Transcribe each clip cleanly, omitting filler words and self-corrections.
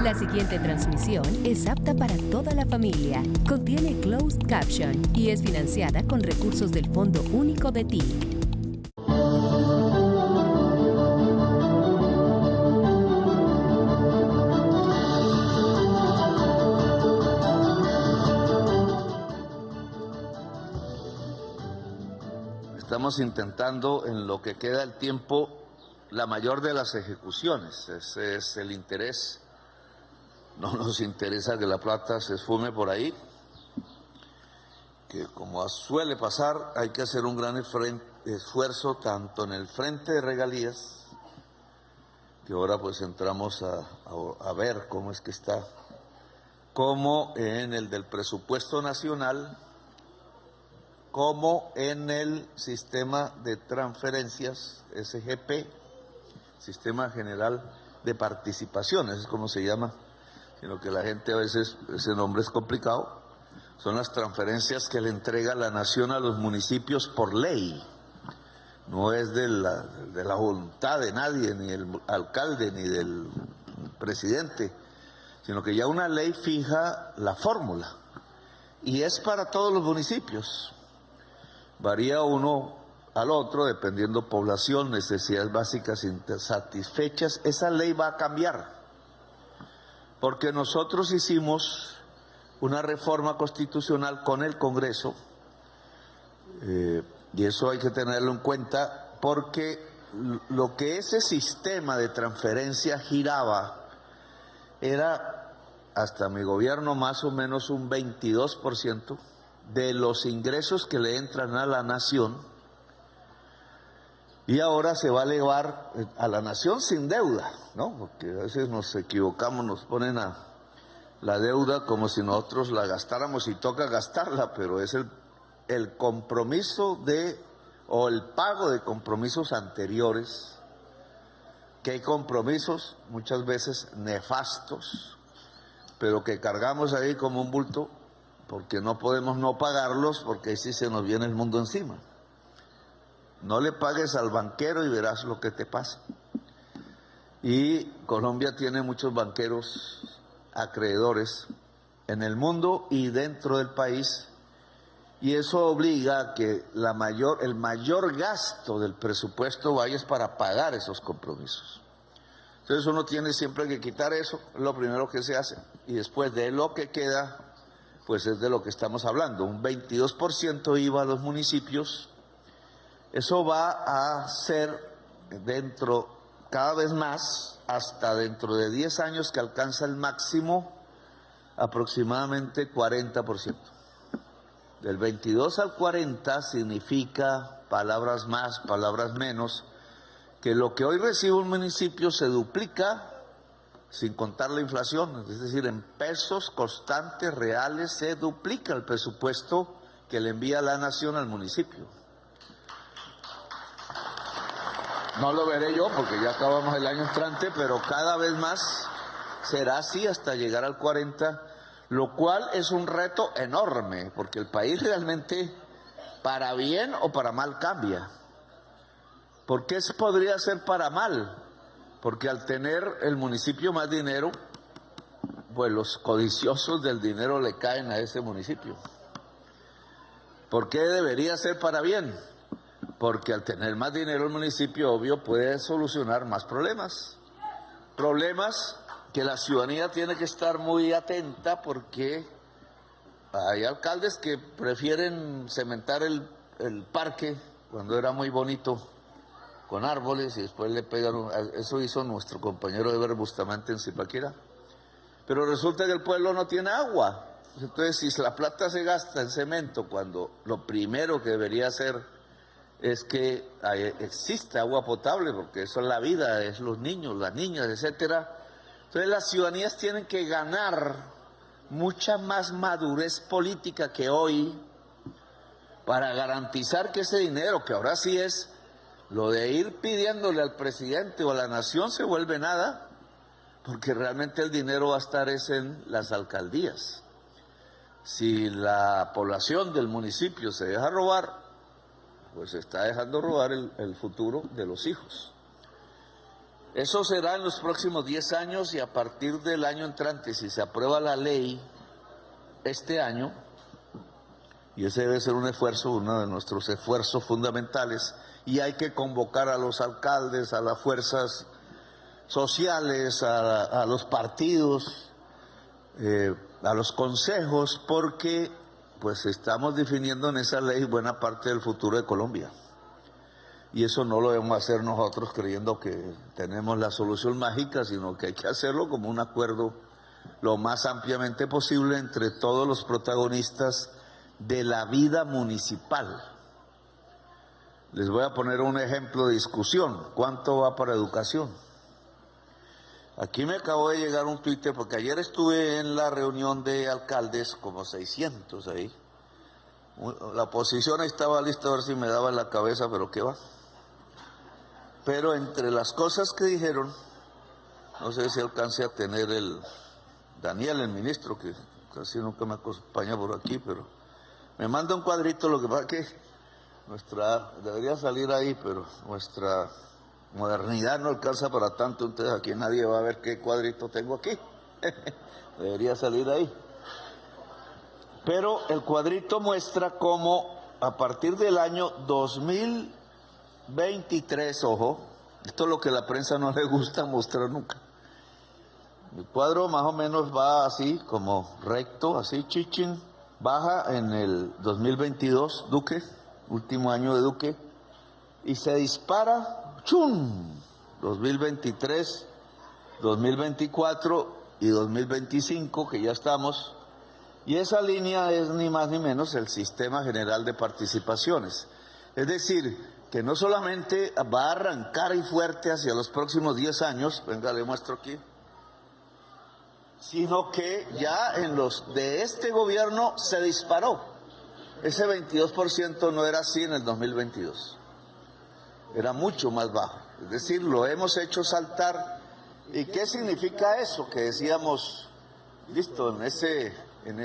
La siguiente transmisión es apta para toda la familia. Contiene closed caption y es financiada con recursos del Fondo Único de TIC. Estamos intentando, en lo que queda el tiempo, la mayor de las ejecuciones. Ese es el interés. No nos interesa que la plata se esfume por ahí, que como suele pasar, hay que hacer un gran esfuerzo tanto en el frente de regalías, que ahora pues entramos a ver cómo es que está, como en el del presupuesto nacional, como en el sistema de transferencias, SGP, Sistema General de Participaciones, es como se llama, sino que la gente a veces, ese nombre es complicado, son las transferencias que le entrega la nación a los municipios por ley, no es de la voluntad de nadie, ni del alcalde, ni del presidente, sino que ya una ley fija la fórmula, y es para todos los municipios. Varía uno al otro dependiendo población, necesidades básicas insatisfechas. Esa ley va a cambiar, porque nosotros hicimos una reforma constitucional con el Congreso, y eso hay que tenerlo en cuenta, porque lo que ese sistema de transferencia giraba era, hasta mi gobierno, más o menos un 22% de los ingresos que le entran a la nación, y ahora se va a elevar a la nación sin deuda, ¿no? Porque a veces nos equivocamos, nos ponen a la deuda como si nosotros la gastáramos y toca gastarla, pero es el compromiso o el pago de compromisos anteriores, que hay compromisos muchas veces nefastos, pero que cargamos ahí como un bulto, porque no podemos no pagarlos, porque ahí sí se nos viene el mundo encima. No le pagues al banquero y verás lo que te pasa. Y Colombia tiene muchos banqueros acreedores en el mundo y dentro del país, y eso obliga a que el mayor gasto del presupuesto vaya para pagar esos compromisos. Entonces uno tiene siempre que quitar eso, es lo primero que se hace, y después de lo que queda, pues es de lo que estamos hablando, un 22% iba a los municipios. Eso va a ser cada vez más, hasta dentro de 10 años, que alcanza el máximo, aproximadamente 40%. Del 22 al 40 significa, palabras más, palabras menos, que lo que hoy recibe un municipio se duplica, sin contar la inflación, es decir, en pesos constantes, reales, se duplica el presupuesto que le envía la nación al municipio. No lo veré yo porque ya acabamos el año entrante, pero cada vez más será así hasta llegar al 40, lo cual es un reto enorme, porque el país realmente, para bien o para mal, cambia. ¿Por qué podría ser para mal? Porque al tener el municipio más dinero, pues los codiciosos del dinero le caen a ese municipio. ¿Por qué debería ser para bien? Porque al tener más dinero el municipio, obvio, puede solucionar más problemas. Problemas que la ciudadanía tiene que estar muy atenta, porque hay alcaldes que prefieren cementar el parque cuando era muy bonito, con árboles, y después le pegan. Eso hizo nuestro compañero Eber Bustamante en Zipaquirá. Pero resulta que el pueblo no tiene agua. Entonces, si la plata se gasta en cemento, cuando lo primero que debería hacer es que exista agua potable, porque eso es la vida, es los niños, las niñas, etcétera. Entonces las ciudadanías tienen que ganar mucha más madurez política que hoy para garantizar que ese dinero, que ahora sí es lo de ir pidiéndole al presidente o a la nación, se vuelve nada, porque realmente el dinero va a estar en las alcaldías. Si la población del municipio se deja robar, pues se está dejando robar el futuro de los hijos. Eso será en los próximos 10 años y a partir del año entrante, si se aprueba la ley este año, y ese debe ser un esfuerzo, uno de nuestros esfuerzos fundamentales, y hay que convocar a los alcaldes, a las fuerzas sociales, a los partidos, a los consejos, porque pues estamos definiendo en esa ley buena parte del futuro de Colombia. Y eso no lo debemos hacer nosotros creyendo que tenemos la solución mágica, sino que hay que hacerlo como un acuerdo lo más ampliamente posible entre todos los protagonistas de la vida municipal. Les voy a poner un ejemplo de discusión. ¿Cuánto va para educación? Aquí me acabó de llegar un Twitter, porque ayer estuve en la reunión de alcaldes, como 600 ahí. La oposición estaba lista a ver si me daba en la cabeza, pero qué va. Pero entre las cosas que dijeron, no sé si alcance a tener el Daniel, el ministro, que casi nunca me acompaña por aquí, pero me manda un cuadrito, lo que pasa que debería salir ahí, pero nuestra modernidad no alcanza para tanto, entonces aquí nadie va a ver qué cuadrito tengo aquí. Debería salir ahí. Pero el cuadrito muestra cómo a partir del año 2023, ojo, esto es lo que a la prensa no le gusta mostrar nunca. El cuadro más o menos va así, como recto, así, chichín, baja en el 2022, Duque, último año de Duque, y se dispara, ¡chum!, 2023, 2024 y 2025, que ya estamos, y esa línea es ni más ni menos el Sistema General de Participaciones. Es decir, que no solamente va a arrancar y fuerte hacia los próximos 10 años, venga, le muestro aquí, sino que ya en los de este gobierno se disparó. Ese 22% no era así en el 2022, era mucho más bajo. Es decir, lo hemos hecho saltar. ¿Y qué significa eso? Que decíamos, listo,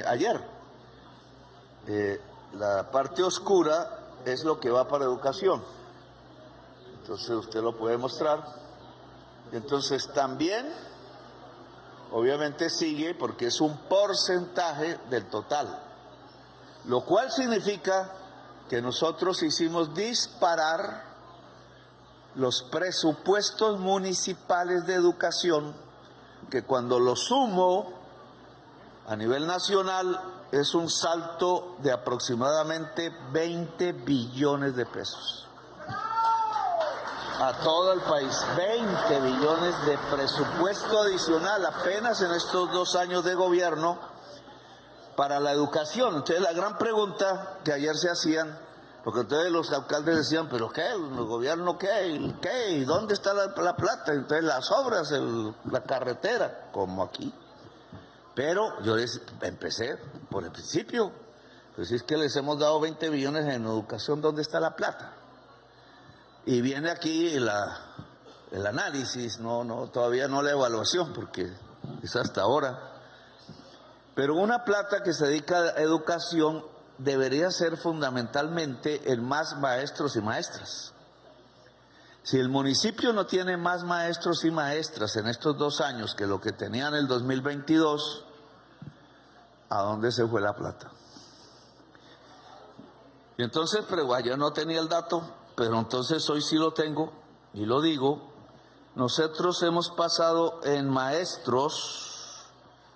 ayer, la parte oscura es lo que va para educación. Entonces usted lo puede mostrar. Entonces también, obviamente sigue porque es un porcentaje del total. Lo cual significa que nosotros hicimos disparar los presupuestos municipales de educación, que cuando lo sumo a nivel nacional es un salto de aproximadamente 20 billones de pesos. A todo el país, 20 billones de presupuesto adicional apenas en estos 2 años de gobierno para la educación. Entonces la gran pregunta que ayer se hacían, porque entonces los alcaldes decían, ¿pero qué? ¿El gobierno qué? ¿Qué? ¿Y dónde está la plata? Entonces las obras, la carretera, como aquí. Pero yo empecé por el principio. Pues es que les hemos dado 20 billones en educación, ¿dónde está la plata? Y viene aquí el análisis, todavía no la evaluación, porque es hasta ahora. Pero una plata que se dedica a educación debería ser fundamentalmente en más maestros y maestras. Si el municipio no tiene más maestros y maestras en estos 2 años que lo que tenía en el 2022, ¿a dónde se fue la plata? Y entonces, pero yo no tenía el dato, pero entonces hoy sí lo tengo y lo digo. Nosotros hemos pasado en maestros,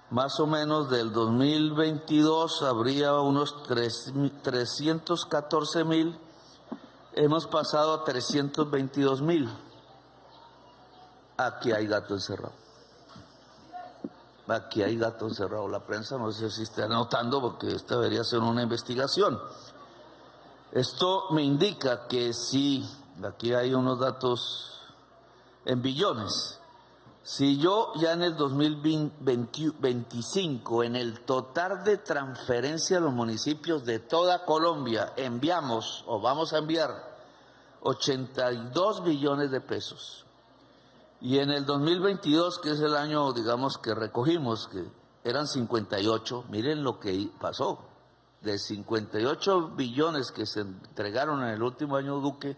más o menos del 2022 habría unos 314,000, hemos pasado a 322,000. Aquí hay gato encerrado. Aquí hay gato encerrado. La prensa no sé si está anotando, porque esta debería ser una investigación. Esto me indica que sí, aquí hay unos datos en billones. Si yo ya en el 2025, en el total de transferencia a los municipios de toda Colombia, enviamos o vamos a enviar 82 billones de pesos, y en el 2022, que es el año, digamos, que recogimos, que eran 58, miren lo que pasó. De 58 billones que se entregaron en el último año Duque,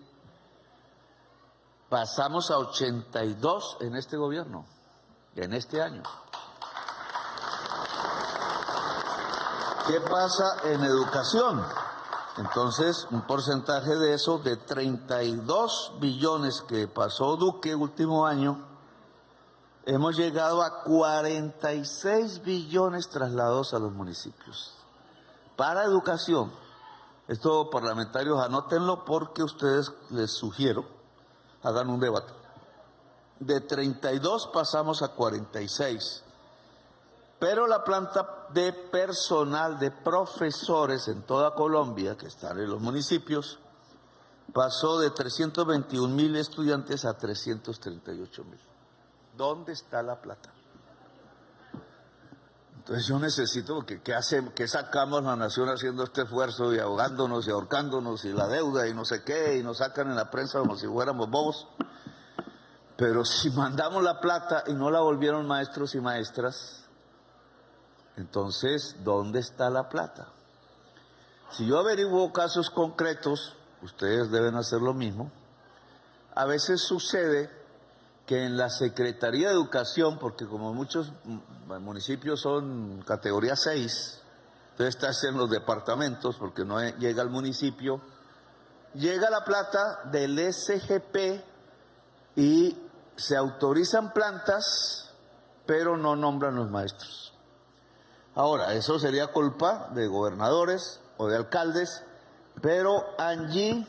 pasamos a 82 en este gobierno, en este año. ¿Qué pasa en educación? Entonces, un porcentaje de eso, de 32 billones que pasó Duque último año, hemos llegado a 46 billones trasladados a los municipios. Para educación, esto parlamentarios anótenlo porque ustedes les sugiero, hagan un debate. De 32 pasamos a 46. Pero la planta de personal de profesores en toda Colombia, que están en los municipios, pasó de 321.000 estudiantes a 338.000. ¿Dónde está la plata? Entonces yo necesito, porque ¿qué sacamos la nación haciendo este esfuerzo y ahogándonos y ahorcándonos y la deuda y no sé qué, y nos sacan en la prensa como si fuéramos bobos? Pero si mandamos la plata y no la volvieron maestros y maestras, entonces, ¿dónde está la plata? Si yo averiguo casos concretos, ustedes deben hacer lo mismo. A veces sucede que en la Secretaría de Educación, porque como muchos municipios son categoría 6, entonces estás en los departamentos, porque no llega al municipio, llega la plata del SGP y se autorizan plantas, pero no nombran los maestros. Ahora, eso sería culpa de gobernadores o de alcaldes, pero allí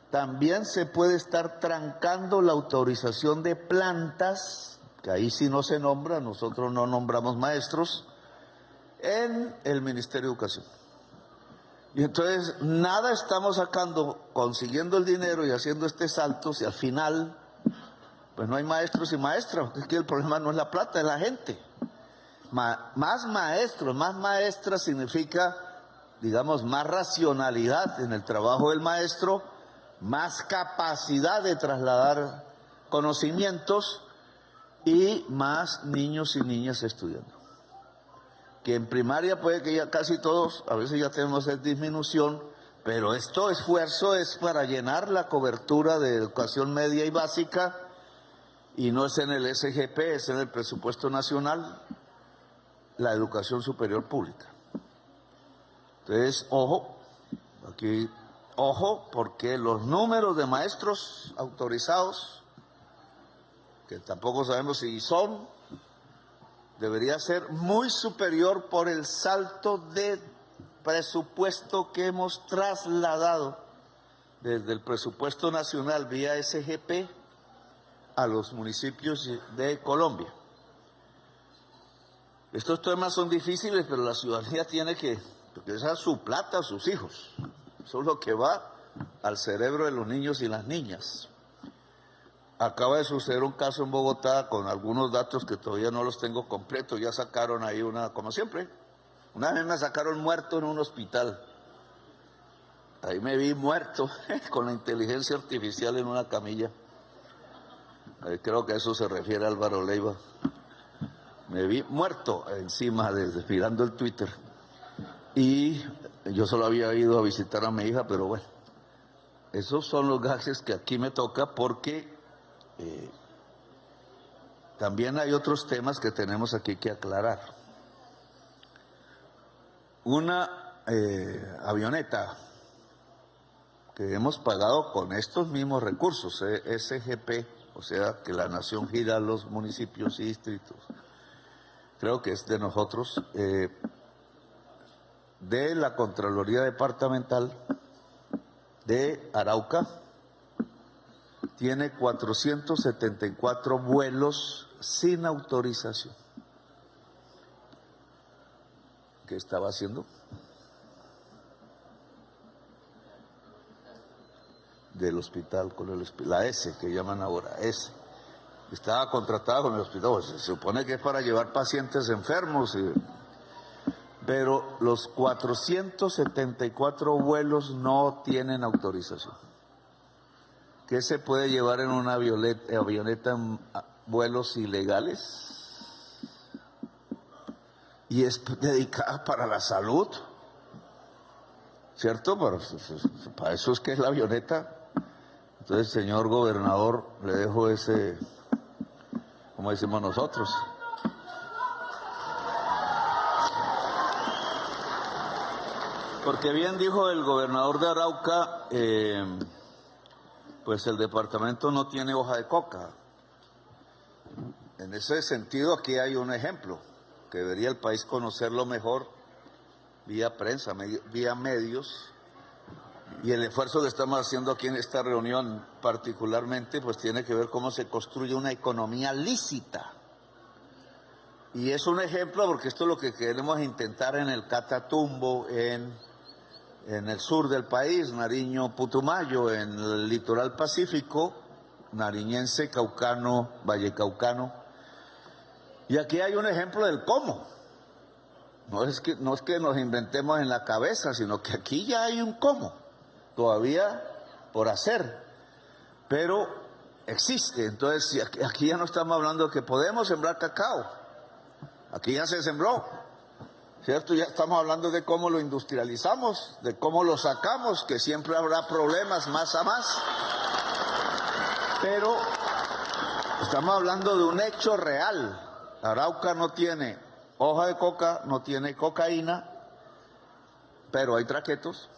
también se puede estar trancando la autorización de plantas, que ahí sí no se nombra, nosotros no nombramos maestros, en el Ministerio de Educación. Y entonces nada estamos sacando, consiguiendo el dinero y haciendo este salto, si al final pues no hay maestros y maestras, porque es que el problema no es la plata, es la gente. Más maestros, más maestras significa, digamos, más racionalidad en el trabajo del maestro, más capacidad de trasladar conocimientos y más niños y niñas estudiando. Que en primaria puede que ya casi todos, a veces ya tenemos esa disminución, pero este esfuerzo es para llenar la cobertura de educación media y básica y no es en el SGP, es en el presupuesto nacional, la educación superior pública. Entonces, ojo, aquí, ojo, porque los números de maestros autorizados, que tampoco sabemos si son, debería ser muy superior por el salto de presupuesto que hemos trasladado desde el presupuesto nacional vía SGP a los municipios de Colombia. Estos temas son difíciles, pero la ciudadanía tiene que, porque esa es su plata, sus hijos. Eso es lo que va al cerebro de los niños y las niñas. Acaba de suceder un caso en Bogotá con algunos datos que todavía no los tengo completos. Ya sacaron ahí como siempre, una vez me sacaron muerto en un hospital. Ahí me vi muerto con la inteligencia artificial en una camilla. Creo que a eso se refiere Álvaro Leiva. Me vi muerto encima, mirando el Twitter. Y yo solo había ido a visitar a mi hija, pero bueno, esos son los gajes que aquí me toca porque también hay otros temas que tenemos aquí que aclarar. Una avioneta que hemos pagado con estos mismos recursos, SGP, o sea que la nación gira a los municipios y distritos, creo que es de nosotros, de la Contraloría Departamental de Arauca, tiene 474 vuelos sin autorización. ¿Qué estaba haciendo? Del hospital, la S que llaman ahora, S. Estaba contratada con el hospital, pues, se supone que es para llevar pacientes enfermos, pero los 474 vuelos no tienen autorización. ¿Qué se puede llevar en una avioneta en vuelos ilegales? Y es dedicada para la salud, ¿cierto? Para eso es que es la avioneta. Entonces, señor gobernador, le dejo ese, como decimos nosotros. Porque bien dijo el gobernador de Arauca, pues el departamento no tiene hoja de coca. En ese sentido, aquí hay un ejemplo, que debería el país conocerlo mejor vía prensa, vía medios, y el esfuerzo que estamos haciendo aquí en esta reunión particularmente, pues tiene que ver cómo se construye una economía lícita. Y es un ejemplo porque esto es lo que queremos intentar en el Catatumbo, en el sur del país, Nariño, Putumayo, en el litoral pacífico, nariñense, caucano, vallecaucano. Y aquí hay un ejemplo del cómo. No es que nos inventemos en la cabeza, sino que aquí ya hay un cómo, todavía por hacer, pero existe. Entonces, aquí ya no estamos hablando de que podemos sembrar cacao, aquí ya se sembró, ¿cierto? Ya estamos hablando de cómo lo industrializamos, de cómo lo sacamos, que siempre habrá problemas más a más, pero estamos hablando de un hecho real. Arauca no tiene hoja de coca, no tiene cocaína, pero hay traquetos,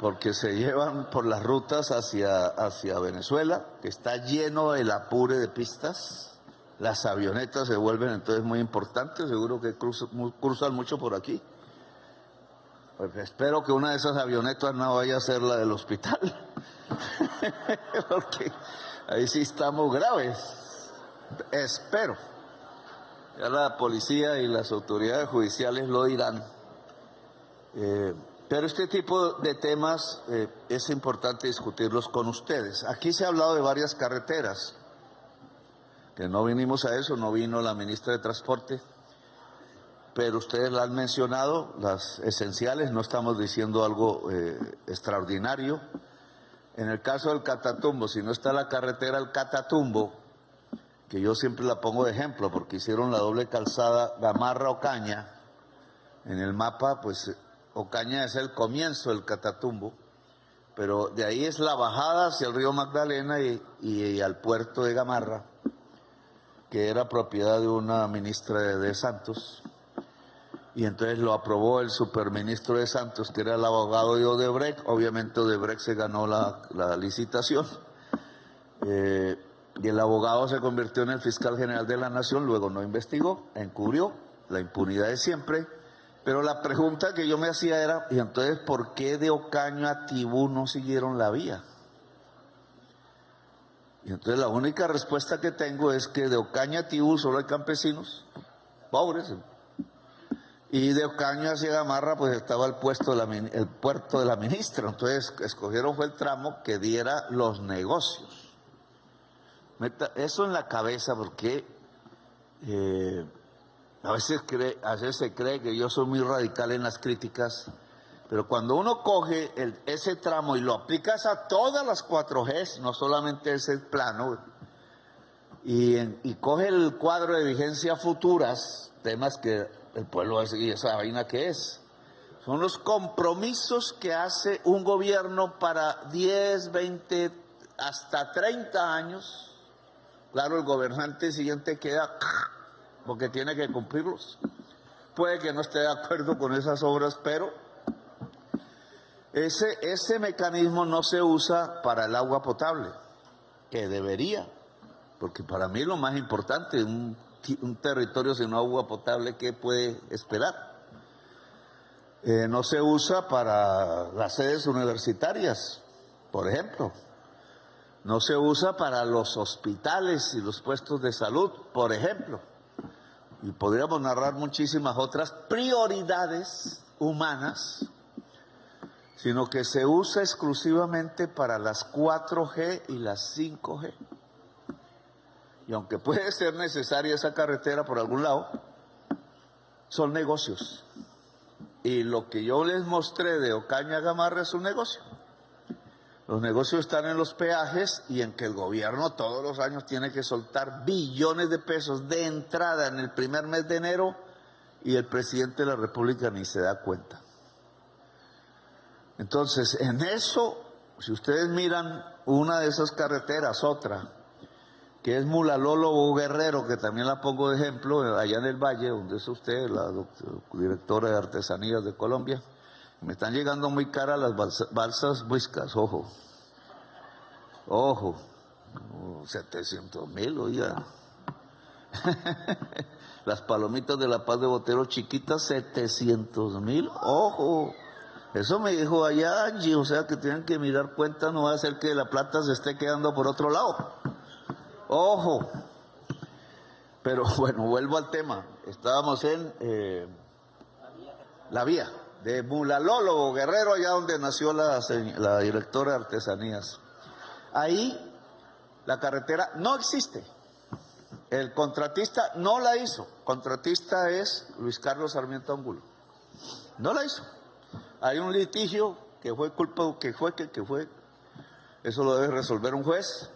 porque se llevan por las rutas hacia Venezuela, que está lleno el apure de pistas. Las avionetas se vuelven entonces muy importantes, seguro que cruzan mucho por aquí. Pues espero que una de esas avionetas no vaya a ser la del hospital, porque ahí sí estamos graves. Espero. Ya la policía y las autoridades judiciales lo dirán. Pero este tipo de temas es importante discutirlos con ustedes. Aquí se ha hablado de varias carreteras, que no vinimos a eso, no vino la ministra de Transporte, pero ustedes la han mencionado, las esenciales, no estamos diciendo algo extraordinario. En el caso del Catatumbo, si no está la carretera del Catatumbo, que yo siempre la pongo de ejemplo, porque hicieron la doble calzada Gamarra-Ocaña, en el mapa, pues Ocaña es el comienzo del Catatumbo, pero de ahí es la bajada hacia el río Magdalena y al puerto de Gamarra, que era propiedad de una ministra de Santos, y entonces lo aprobó el superministro de Santos, que era el abogado de Odebrecht. Obviamente Odebrecht se ganó la licitación, y el abogado se convirtió en el fiscal general de la Nación, luego no investigó, encubrió, la impunidad de siempre. Pero la pregunta que yo me hacía era, ¿y entonces por qué de Ocaña a Tibú no siguieron la vía? Y entonces la única respuesta que tengo es que de Ocaña a Tibú solo hay campesinos, pobres, y de Ocaña hacia Gamarra pues estaba el puerto de la ministra. Entonces escogieron fue el tramo que diera los negocios. Meta eso en la cabeza, porque a veces se cree que yo soy muy radical en las críticas, pero cuando uno coge ese tramo y lo aplicas a todas las 4Gs, no solamente ese plano, y coge el cuadro de vigencia futuras, temas que el pueblo va a decir, ¿y esa vaina qué es? Son los compromisos que hace un gobierno para 10, 20, hasta 30 años. Claro, el gobernante siguiente queda porque tiene que cumplirlos. Puede que no esté de acuerdo con esas obras, pero ese mecanismo no se usa para el agua potable, que debería, porque para mí lo más importante, un territorio sin agua potable, ¿qué puede esperar? No se usa para las sedes universitarias, por ejemplo. No se usa para los hospitales y los puestos de salud, por ejemplo. Y podríamos narrar muchísimas otras prioridades humanas, sino que se usa exclusivamente para las 4G y las 5G. Y aunque puede ser necesaria esa carretera por algún lado, son negocios. Y lo que yo les mostré de Ocaña a Gamarra es un negocio. Los negocios están en los peajes y en que el gobierno todos los años tiene que soltar billones de pesos de entrada en el primer mes de enero y el presidente de la República ni se da cuenta. Entonces, en eso si ustedes miran una de esas carreteras, otra, que es Mulalolo Guerrero, que también la pongo de ejemplo, allá en el Valle, donde es usted, la directora de Artesanías de Colombia, me están llegando muy caras las balsas Huiscas, ojo, 700,000, oiga. Las palomitas de La Paz de Botero chiquitas, 700,000, ojo. Eso me dijo allá Angie, o sea que tienen que mirar cuentas, no va a ser que la plata se esté quedando por otro lado. Ojo. Pero bueno, vuelvo al tema. Estábamos en la vía de Mulalolo Guerrero, allá donde nació la directora de Artesanías. Ahí la carretera no existe. El contratista no la hizo. Contratista es Luis Carlos Sarmiento Angulo. No la hizo. Hay un litigio que fue culpa, que fue. Eso lo debe resolver un juez.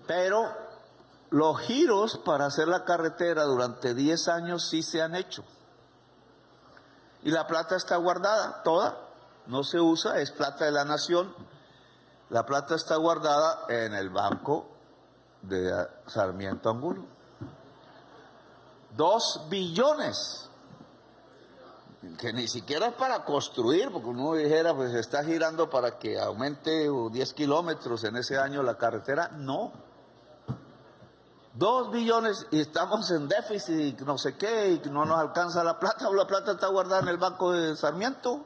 Pero los giros para hacer la carretera durante 10 años sí se han hecho. Y la plata está guardada, toda. No se usa, es plata de la nación. La plata está guardada en el banco de Sarmiento Angulo. 2 billones, que ni siquiera es para construir, porque uno dijera, pues está girando para que aumente 10 kilómetros en ese año la carretera. No. 2 billones y estamos en déficit y no sé qué, y no nos alcanza la plata, o la plata está guardada en el banco de Sarmiento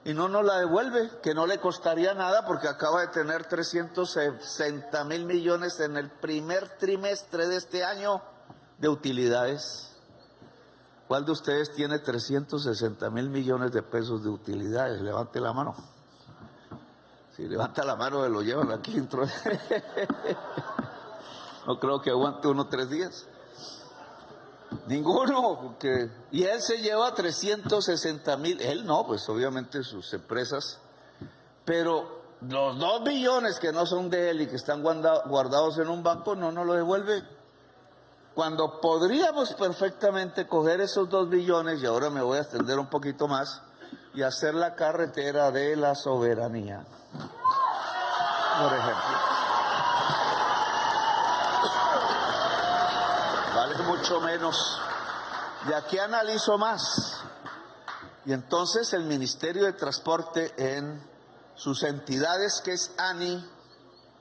y no nos la devuelve, que no le costaría nada porque acaba de tener 360,000 millones en el primer trimestre de este año de utilidades. ¿Cuál de ustedes tiene 360,000 millones de pesos de utilidades? Levante la mano. Si levanta la mano, se lo llevan aquí dentro. No creo que aguante 1 o 3 días. Ninguno. Porque... Y él se lleva 360,000. Él no, pues obviamente sus empresas. Pero los 2 billones que no son de él y que están guardados en un banco, no nos lo devuelve. Cuando podríamos perfectamente coger esos 2 billones, y ahora me voy a extender un poquito más, y hacer la carretera de la soberanía, por ejemplo. Vale mucho menos. Y aquí analizo más. Y entonces el Ministerio de Transporte en sus entidades, que es ANI,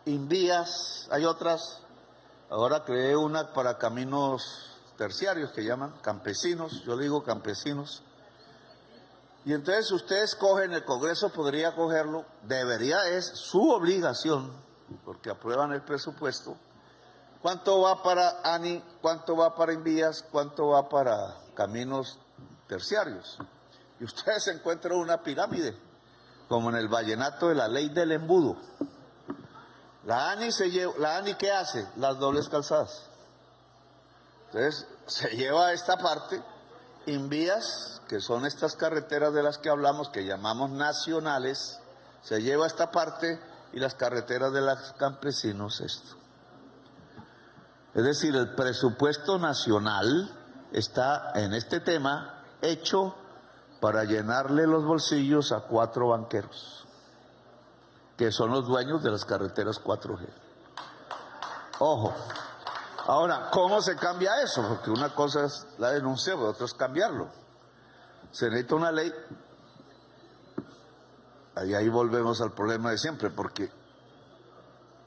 Invías, hay otras. Ahora creé una para caminos terciarios que llaman campesinos, yo digo campesinos. Y entonces ustedes cogen, el Congreso podría cogerlo, es su obligación, porque aprueban el presupuesto. ¿Cuánto va para ANI? ¿Cuánto va para Invías? ¿Cuánto va para caminos terciarios? Y ustedes encuentran una pirámide, como en el vallenato de la ley del embudo. La ANI ¿qué hace? Las dobles calzadas. Entonces, se lleva esta parte, Invías, que son estas carreteras de las que hablamos, que llamamos nacionales, se lleva esta parte, y las carreteras de los campesinos esto. Es decir, el presupuesto nacional está en este tema hecho para llenarle los bolsillos a 4 banqueros, que son los dueños de las carreteras 4G. Ojo. Ahora, ¿cómo se cambia eso? Porque una cosa es la denuncia, pero otra es cambiarlo. Se necesita una ley. Ahí volvemos al problema de siempre, porque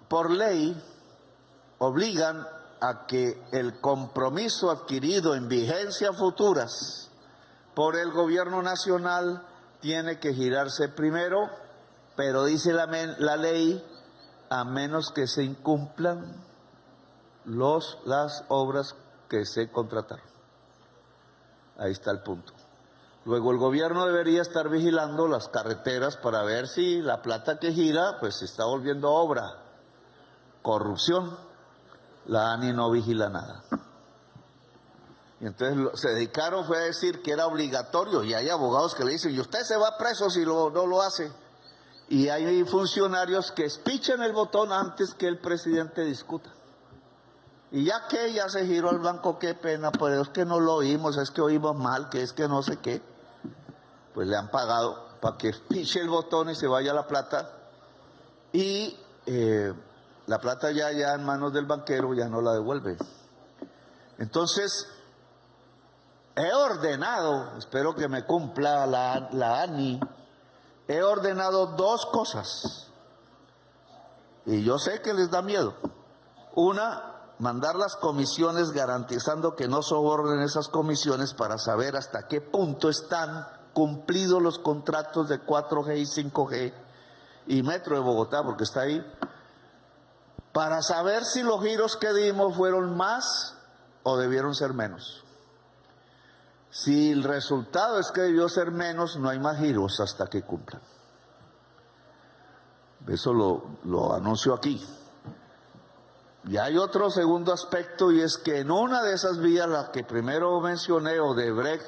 por ley obligan a que el compromiso adquirido en vigencias futuras por el gobierno nacional tiene que girarse primero, pero dice la ley, a menos que se incumplan las obras que se contrataron. Ahí está el punto. Luego el gobierno debería estar vigilando las carreteras para ver si la plata que gira pues se está volviendo obra. Corrupción. La ANI no vigila nada. Y entonces se dedicaron fue a decir que era obligatorio, y hay abogados que le dicen, y usted se va preso si no lo hace. Y hay funcionarios que espichan el botón antes que el presidente discuta. Y ya se giró el banco, qué pena, pues es que no lo oímos, es que oímos mal, que es que no sé qué. Pues le han pagado para que piche el botón y se vaya la plata. y la plata ya en manos del banquero ya no la devuelve. Entonces, he ordenado, espero que me cumpla la ANI, he ordenado dos cosas, y yo sé que les da miedo. Una, mandar las comisiones garantizando que no sobornen esas comisiones para saber hasta qué punto están cumplidos los contratos de 4G y 5G y Metro de Bogotá, porque está ahí, para saber si los giros que dimos fueron más o debieron ser menos. Si el resultado es que debió ser menos, no hay más giros hasta que cumplan. Eso lo anuncio aquí. Y hay otro segundo aspecto, y es que en una de esas vías, la que primero mencioné, Odebrecht,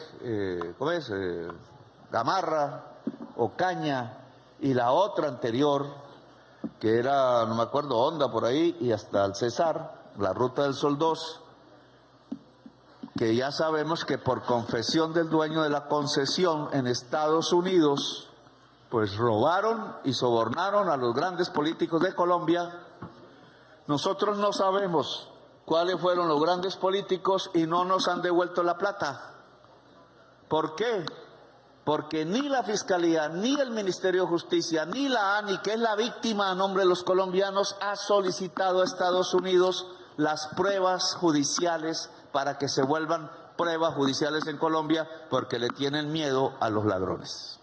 Gamarra, Ocaña, y la otra anterior, que era, no me acuerdo, Honda por ahí, y hasta el Cesar, la Ruta del Sol 2, que ya sabemos que por confesión del dueño de la concesión en Estados Unidos, pues robaron y sobornaron a los grandes políticos de Colombia. Nosotros no sabemos cuáles fueron los grandes políticos y no nos han devuelto la plata. ¿Por qué? Porque ni la Fiscalía, ni el Ministerio de Justicia, ni la ANI, que es la víctima a nombre de los colombianos, ha solicitado a Estados Unidos las pruebas judiciales para que se vuelvan pruebas judiciales en Colombia, porque le tienen miedo a los ladrones.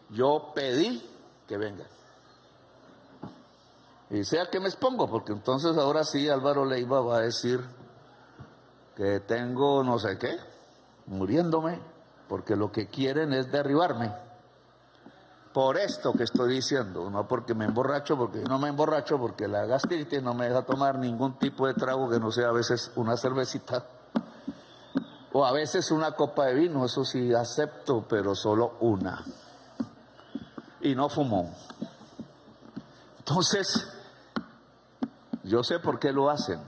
Yo pedí que vengan. Y sea que me expongo, porque entonces ahora sí Álvaro Leiva va a decir que tengo no sé qué, muriéndome, porque lo que quieren es derribarme. Por esto que estoy diciendo, no porque me emborracho, porque no me emborracho, porque la gastritis no me deja tomar ningún tipo de trago que no sea a veces una cervecita, o a veces una copa de vino, eso sí acepto, pero solo una. Y no fumo. Entonces, yo sé por qué lo hacen.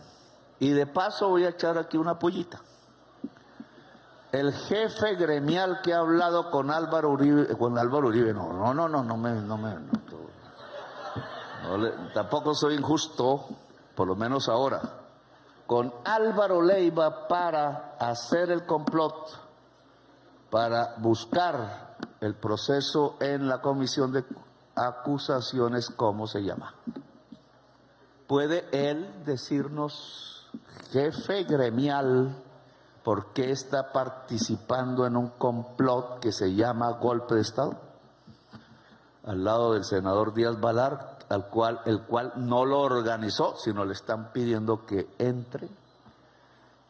Y de paso voy a echar aquí una pollita. El jefe gremial que ha hablado con Álvaro Uribe, tampoco soy injusto, por lo menos ahora, con Álvaro Leiva para hacer el complot, para buscar el proceso en la comisión de acusaciones, ¿cómo se llama? ¿Puede él decirnos, jefe gremial, por qué está participando en un complot que se llama golpe de Estado? Al lado del senador Díaz Balar, el cual no lo organizó, sino le están pidiendo que entre.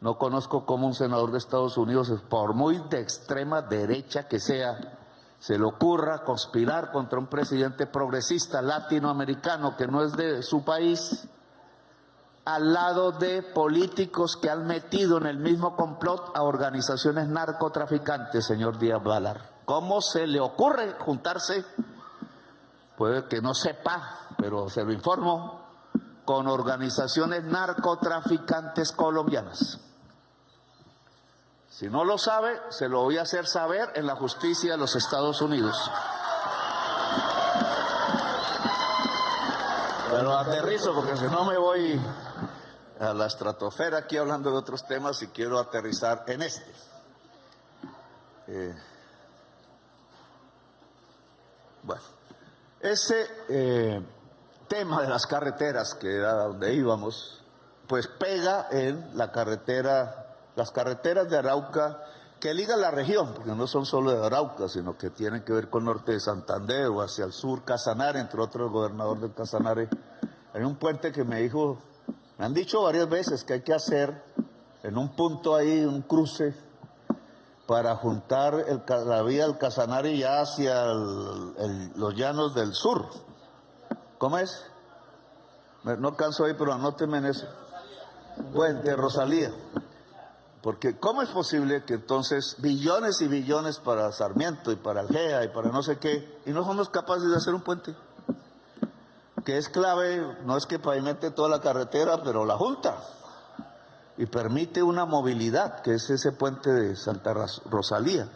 No conozco cómo un senador de Estados Unidos, por muy de extrema derecha que sea, se le ocurra conspirar contra un presidente progresista latinoamericano que no es de su país, al lado de políticos que han metido en el mismo complot a organizaciones narcotraficantes, señor Díaz Balar. ¿Cómo se le ocurre juntarse? Puede que no sepa, pero se lo informo, con organizaciones narcotraficantes colombianas. Si no lo sabe, se lo voy a hacer saber en la justicia de los Estados Unidos. Pero aterrizo, porque si no me voy a la estratosfera aquí hablando de otros temas, y quiero aterrizar en este. Bueno, ese tema de las carreteras, que era donde íbamos, pues pega en la carretera, las carreteras de Arauca que ligan la región, porque no son solo de Arauca, sino que tienen que ver con norte de Santander o hacia el sur, Casanare, entre otros el gobernador del Casanare. Hay un puente que me han dicho varias veces que hay que hacer en un punto ahí, un cruce, para juntar la vía del Casanare ya hacia los llanos del sur. ¿Cómo es? No alcanzo ahí, pero anótenme en eso. Puente Rosalía. Porque ¿cómo es posible que entonces billones y billones para Sarmiento y para Algea y para no sé qué, y no somos capaces de hacer un puente? Que es clave, no es que pavimente toda la carretera, pero la junta y permite una movilidad, que es ese puente de Santa Rosalía.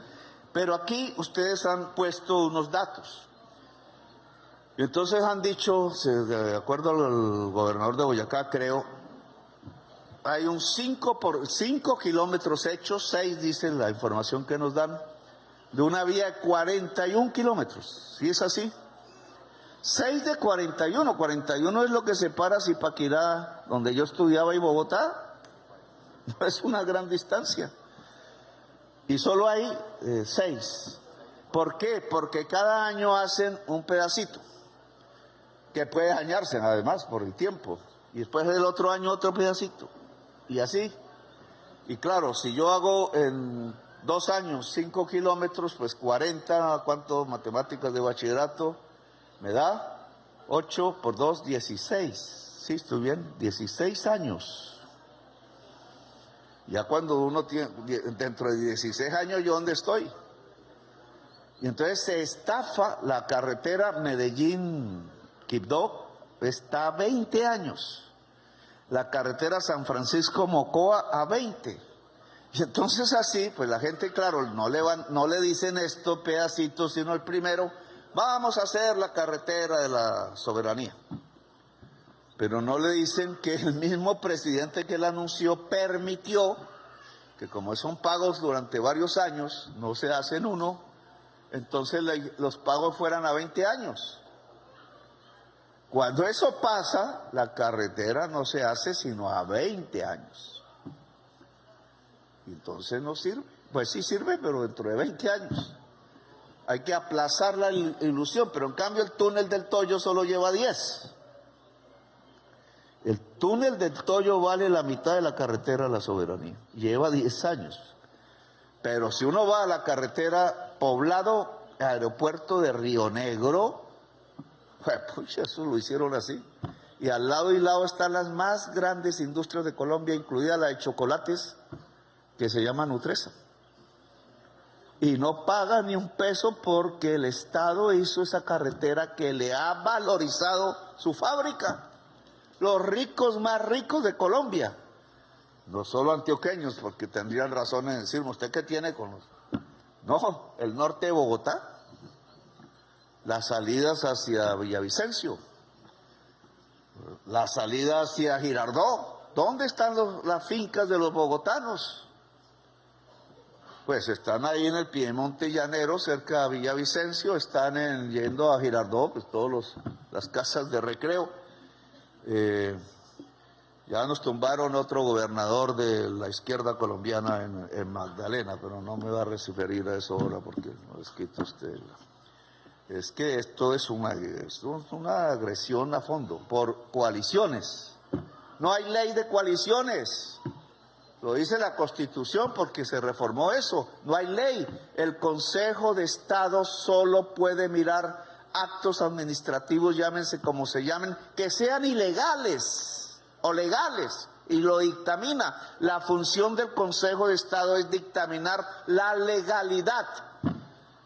Pero aquí ustedes han puesto unos datos. Y entonces han dicho, de acuerdo al gobernador de Boyacá, creo, hay un 5 kilómetros hechos, 6 dice la información que nos dan, de una vía de 41 kilómetros. ¿Sí es así? 6 de 41. 41 es lo que separa Zipaquirá, donde yo estudiaba, y Bogotá. No es una gran distancia. Y solo hay 6. ¿Por qué? Porque cada año hacen un pedacito, que puede dañarse además por el tiempo. Y después del otro año otro pedacito. Y así. Y claro, si yo hago en 2 años 5 kilómetros, pues 40, ¿cuánto? Matemáticas de bachillerato, me da 8 por 2, 16. ¿Sí, estoy bien? 16 años. Ya cuando uno tiene, dentro de 16 años, ¿yo dónde estoy? Y entonces se estafa la carretera Medellín-Quibdó, está a 20 años. La carretera San Francisco-Mocoa a 20. Y entonces así, pues la gente, claro, no le dicen esto pedacitos, sino el primero, vamos a hacer la carretera de la soberanía. Pero no le dicen que el mismo presidente que la anunció permitió que, como son pagos durante varios años, no se hacen uno, entonces los pagos fueran a 20 años. Cuando eso pasa, la carretera no se hace sino a 20 años. Entonces no sirve. Pues sí sirve, pero dentro de 20 años. Hay que aplazar la ilusión, pero en cambio el túnel del Toyo solo lleva 10. El túnel del Toyo vale la mitad de la carretera de la soberanía. Lleva 10 años. Pero si uno va a la carretera Poblado, aeropuerto de Río Negro, pues eso lo hicieron así. Y al lado y lado están las más grandes industrias de Colombia, incluida la de chocolates, que se llama Nutresa. Y no paga ni un peso porque el Estado hizo esa carretera que le ha valorizado su fábrica. Los ricos más ricos de Colombia. No solo antioqueños, porque tendrían razón en decirme, ¿usted qué tiene con los...? No, el norte de Bogotá. Las salidas hacia Villavicencio, la salida hacia Girardot. ¿Dónde están las fincas de los bogotanos? Pues están ahí en el Piedemonte Llanero, cerca de Villavicencio, están yendo a Girardot, pues todas las casas de recreo. Ya nos tumbaron otro gobernador de la izquierda colombiana en Magdalena, pero no me va a referir a eso ahora porque no es que usted... Es que esto es una agresión a fondo, por coaliciones. No hay ley de coaliciones, lo dice la Constitución porque se reformó eso. No hay ley, el Consejo de Estado solo puede mirar actos administrativos, llámense como se llamen, que sean ilegales o legales, y lo dictamina. La función del Consejo de Estado es dictaminar la legalidad.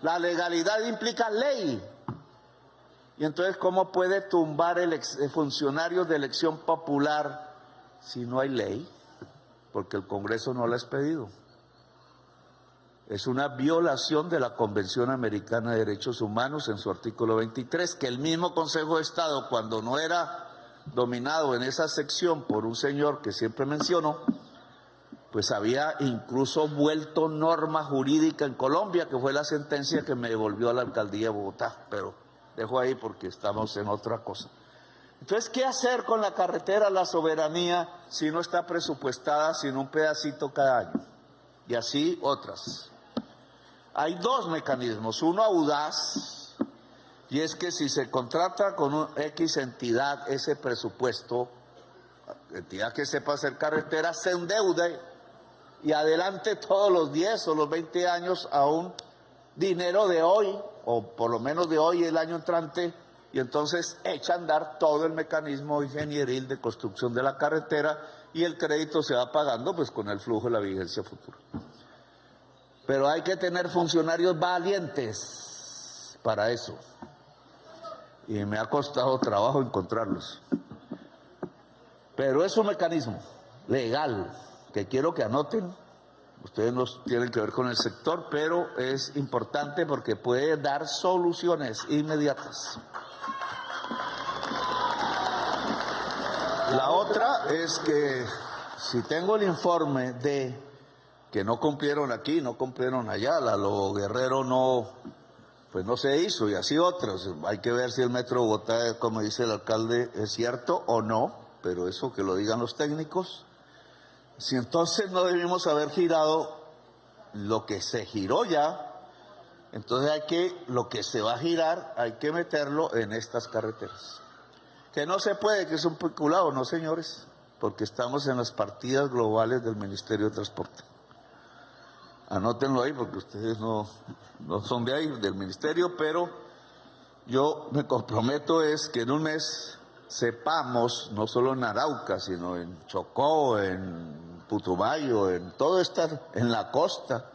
La legalidad implica ley. Y entonces, ¿cómo puede tumbar el funcionario de elección popular si no hay ley? Porque el Congreso no la ha expedido. Es una violación de la Convención Americana de Derechos Humanos en su artículo 23, que el mismo Consejo de Estado, cuando no era dominado en esa sección por un señor que siempre menciono, pues había incluso vuelto norma jurídica en Colombia, que fue la sentencia que me devolvió a la alcaldía de Bogotá, pero dejo ahí porque estamos en otra cosa. Entonces, ¿qué hacer con la carretera La Soberanía si no está presupuestada, sino un pedacito cada año? Y así otras. Hay 2 mecanismos, uno audaz, y es que si se contrata con un X entidad ese presupuesto, entidad que sepa hacer carretera, se endeude y adelante todos los 10 o los 20 años a un dinero de hoy, o por lo menos de hoy el año entrante, y entonces echa a andar todo el mecanismo ingenieril de construcción de la carretera y el crédito se va pagando pues con el flujo de la vigencia futura. Pero hay que tener funcionarios valientes para eso, y me ha costado trabajo encontrarlos. Pero es un mecanismo legal, que quiero que anoten. Ustedes no tienen que ver con el sector, pero es importante porque puede dar soluciones inmediatas. La otra es que si tengo el informe de que no cumplieron aquí, no cumplieron allá, la Lobo Guerrero no, pues no se hizo, y así otros. Hay que ver si el Metro de Bogotá, como dice el alcalde, es cierto o no, pero eso que lo digan los técnicos. Si entonces no debimos haber girado lo que se giró ya, entonces lo que se va a girar, hay que meterlo en estas carreteras. Que no se puede, que es un peculado, no señores, porque estamos en las partidas globales del Ministerio de Transporte. Anótenlo ahí porque ustedes no son de ahí, del ministerio, pero yo me comprometo es que en un mes sepamos, no solo en Arauca, sino en Chocó, en Putumayo, en todo en la costa,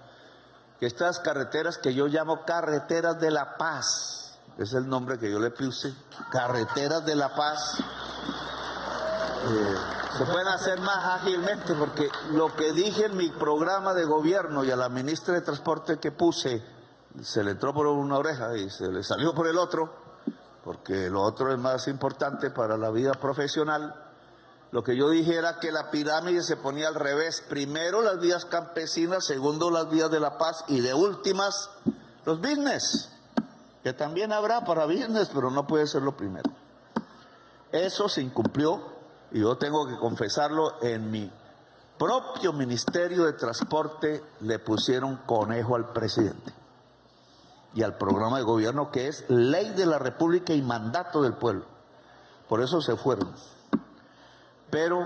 que estas carreteras que yo llamo carreteras de la paz, es el nombre que yo le puse, carreteras de la paz, se pueden hacer más ágilmente, porque lo que dije en mi programa de gobierno y a la ministra de Transporte que puse, se le entró por una oreja y se le salió por el otro, porque lo otro es más importante para la vida profesional. Lo que yo dije era que la pirámide se ponía al revés, primero las vías campesinas, segundo las vías de la paz y de últimas los business, que también habrá para business, pero no puede ser lo primero. Eso se incumplió y yo tengo que confesarlo, en mi propio Ministerio de Transporte le pusieron conejo al presidente y al programa de gobierno, que es ley de la República y mandato del pueblo. Por eso se fueron. Pero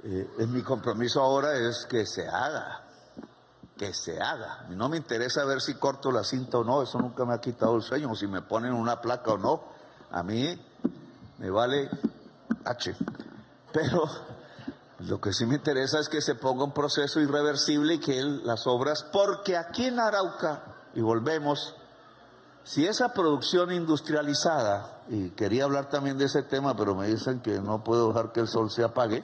mi compromiso ahora es que se haga, que se haga. A mí no me interesa ver si corto la cinta o no, eso nunca me ha quitado el sueño, o si me ponen una placa o no, a mí me vale H. Pero lo que sí me interesa es que se ponga un proceso irreversible y que las obras, porque aquí en Arauca, y volvemos, si esa producción industrializada, y quería hablar también de ese tema, pero me dicen que no puedo dejar que el sol se apague,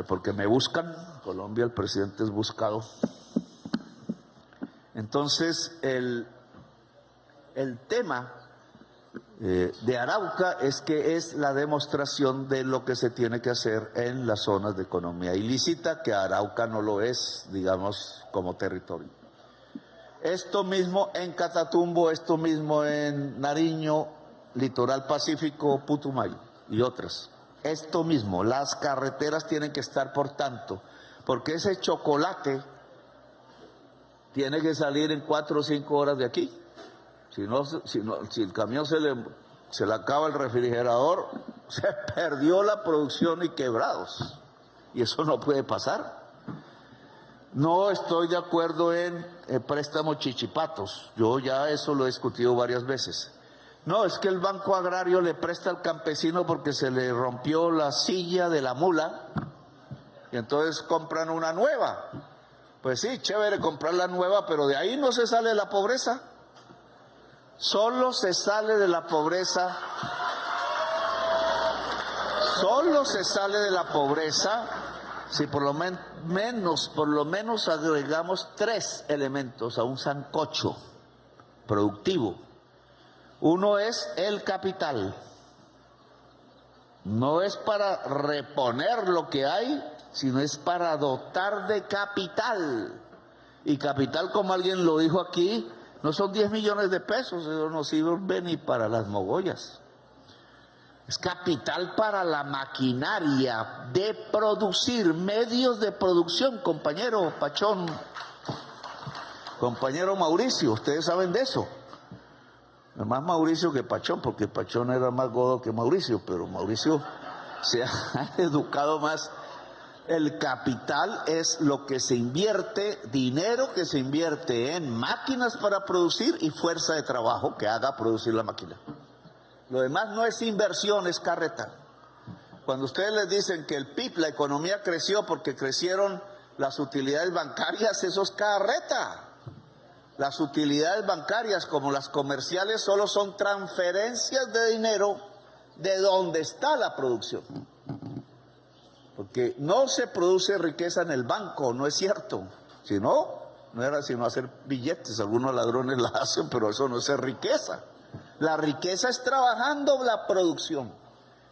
porque me buscan, Colombia el presidente es buscado. Entonces el tema de Arauca es que es la demostración de lo que se tiene que hacer en las zonas de economía ilícita, que Arauca no lo es, digamos, como territorio. Esto mismo en Catatumbo, esto mismo en Nariño, Litoral Pacífico, Putumayo y otras. Esto mismo, las carreteras tienen que estar, por tanto, porque ese chocolate tiene que salir en 4 o 5 horas de aquí. Si el camión se le acaba el refrigerador, se perdió la producción y quebrados. Y eso no puede pasar. No estoy de acuerdo en préstamos chichipatos. Yo ya eso lo he discutido varias veces. No, es que el Banco Agrario le presta al campesino porque se le rompió la silla de la mula y entonces compran una nueva. Pues sí, chévere comprar la nueva, pero de ahí no se sale de la pobreza. Solo se sale de la pobreza, si por lo menos agregamos 3 elementos a un sancocho productivo. Uno es el capital. No es para reponer lo que hay, sino es para dotar de capital. Y capital, como alguien lo dijo aquí, no son 10 millones de pesos, eso no sirve ni para las mogollas. Es capital para la maquinaria de producir, medios de producción, compañero Pachón, compañero Mauricio, ustedes saben de eso. Más Mauricio que Pachón, porque Pachón era más godo que Mauricio, pero Mauricio se ha educado más. El capital es lo que se invierte, dinero que se invierte en máquinas para producir y fuerza de trabajo que haga producir la máquina. Lo demás no es inversión, es carreta. Cuando ustedes les dicen que el PIB, la economía creció porque crecieron las utilidades bancarias, eso es carreta. Las utilidades bancarias, como las comerciales, solo son transferencias de dinero de donde está la producción. Porque no se produce riqueza en el banco, no es cierto. Si no, no era sino hacer billetes. Algunos ladrones la hacen, pero eso no es riqueza. La riqueza es trabajando la producción.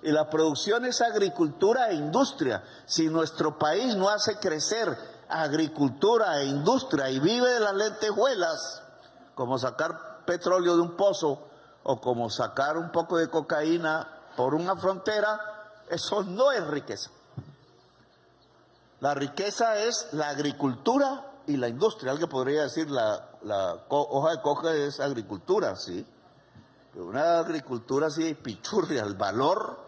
Y la producción es agricultura e industria. Si nuestro país no hace crecer agricultura e industria y vive de las lentejuelas, como sacar petróleo de un pozo o como sacar un poco de cocaína por una frontera, eso no es riqueza. La riqueza es la agricultura y la industria. Alguien podría decir la hoja de coca es agricultura, sí. Pero una agricultura así pichurria, el valor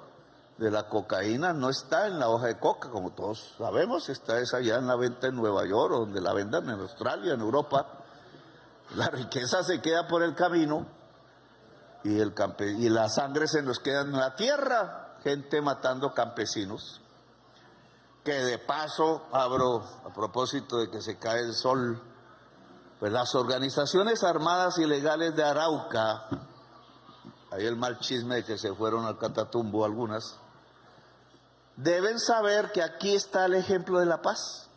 de la cocaína no está en la hoja de coca, como todos sabemos, está esa allá en la venta en Nueva York, o donde la vendan en Australia, en Europa. La riqueza se queda por el camino y la sangre se nos queda en la tierra, gente matando campesinos. Que de paso, abro a propósito de que se cae el sol, pues las organizaciones armadas ilegales de Arauca, hay el mal chisme de que se fueron al Catatumbo algunas, deben saber que aquí está el ejemplo de la paz.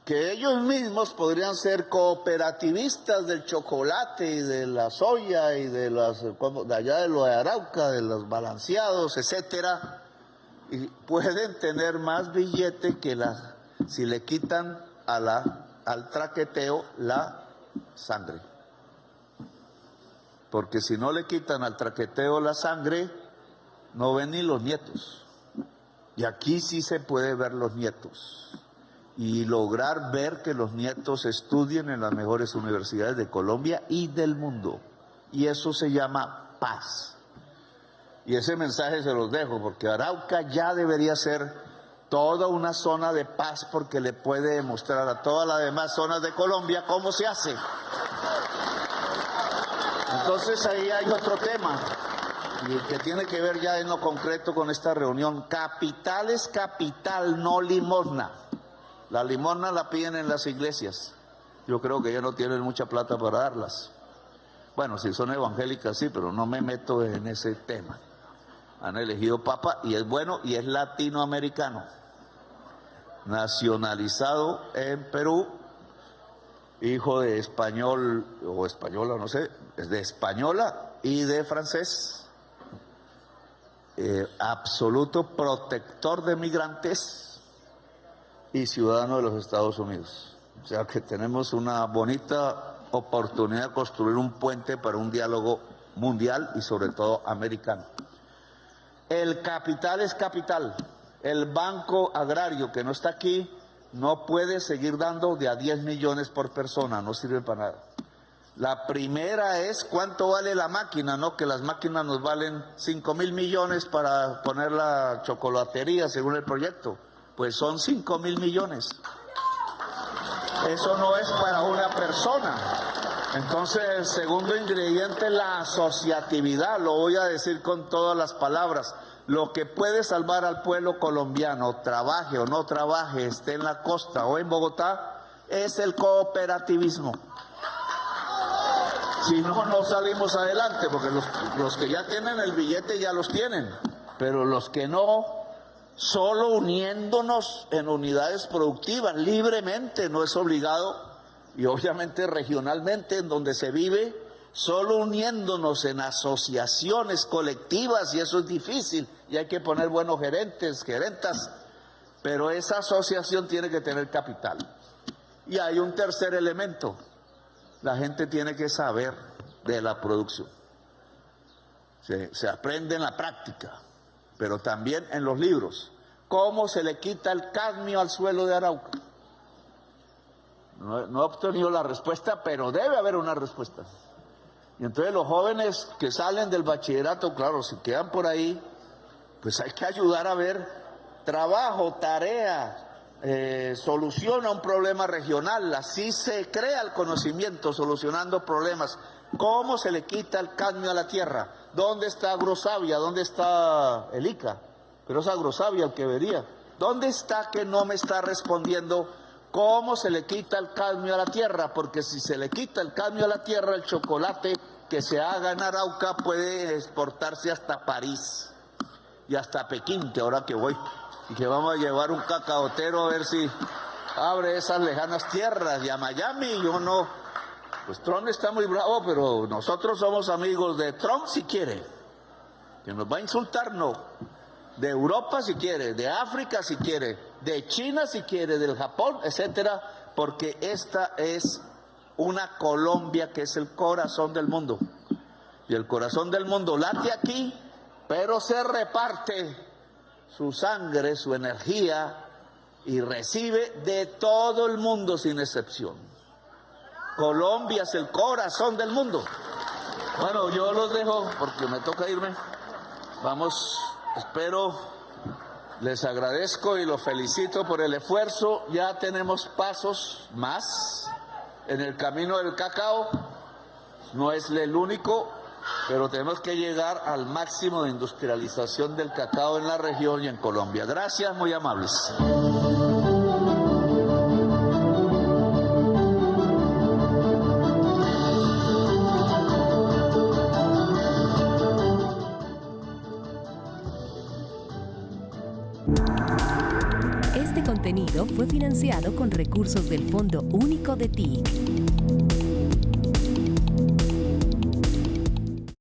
Que ellos mismos podrían ser cooperativistas del chocolate y de la soya y de allá de lo de Arauca, de los balanceados, etcétera, y pueden tener más billete que si le quitan al traqueteo la sangre. Porque si no le quitan al traqueteo la sangre, no ven ni los nietos. Y aquí sí se puede ver los nietos. Y lograr ver que los nietos estudien en las mejores universidades de Colombia y del mundo. Y eso se llama paz. Y ese mensaje se los dejo, porque Arauca ya debería ser toda una zona de paz, porque le puede demostrar a todas las demás zonas de Colombia cómo se hace. Entonces ahí hay otro tema, y que tiene que ver ya en lo concreto con esta reunión. Capital es capital, no limosna. La limosna la piden en las iglesias. Yo creo que ya no tienen mucha plata para darlas. Bueno, si son evangélicas sí, pero no me meto en ese tema. Han elegido papa y es bueno y es latinoamericano. Nacionalizado en Perú, hijo de español o española, no sé, es de española y de francés. Absoluto protector de migrantes y ciudadano de los Estados Unidos. O sea que tenemos una bonita oportunidad de construir un puente para un diálogo mundial y sobre todo americano. El capital es capital. El Banco Agrario, que no está aquí, no puede seguir dando de a 10 millones por persona, no sirve para nada. La primera es cuánto vale la máquina, ¿no? Que las máquinas nos valen 5.000 millones para poner la chocolatería según el proyecto. Pues son 5.000 millones. Eso no es para una persona. Entonces, el segundo ingrediente es la asociatividad, lo voy a decir con todas las palabras. Lo que puede salvar al pueblo colombiano, trabaje o no trabaje, esté en la costa o en Bogotá, es el cooperativismo. Si no, no salimos adelante, porque los que ya tienen el billete ya los tienen, pero los que no, solo uniéndonos en unidades productivas, libremente, no es obligado, y obviamente regionalmente en donde se vive, solo uniéndonos en asociaciones colectivas, y eso es difícil, y hay que poner buenos gerentes, gerentas, pero esa asociación tiene que tener capital. Y hay un tercer elemento, la gente tiene que saber de la producción. Se aprende en la práctica, pero también en los libros. ¿Cómo se le quita el cadmio al suelo de Arauca? No he obtenido la respuesta, pero debe haber una respuesta. Y entonces los jóvenes que salen del bachillerato, claro, si quedan por ahí, pues hay que ayudar a ver trabajo, tarea, solución a un problema regional. Así se crea el conocimiento, solucionando problemas. ¿Cómo se le quita el cadmio a la tierra? ¿Dónde está Agrosavia? ¿Dónde está el ICA? Pero es Agrosavia el que vería. ¿Dónde está que no me está respondiendo cómo se le quita el cadmio a la tierra? Porque si se le quita el cadmio a la tierra, el chocolate que se haga en Arauca puede exportarse hasta París y hasta Pekín, que ahora que voy, y que vamos a llevar un cacaotero a ver si abre esas lejanas tierras, y a Miami. Yo no, pues Trump está muy bravo, pero nosotros somos amigos de Trump si quiere. Que nos va a insultar, no. De Europa si quiere, de África si quiere, de China si quiere, del Japón, etcétera, porque esta es una Colombia que es el corazón del mundo. Y el corazón del mundo late aquí, pero se reparte su sangre, su energía, y recibe de todo el mundo sin excepción. Colombia es el corazón del mundo. Bueno, yo los dejo porque me toca irme. Vamos, espero, les agradezco y los felicito por el esfuerzo. Ya tenemos pasos más en el camino del cacao. No es el único, pero tenemos que llegar al máximo de industrialización del cacao en la región y en Colombia. Gracias, muy amables. Este contenido fue financiado con recursos del Fondo Único de TIC.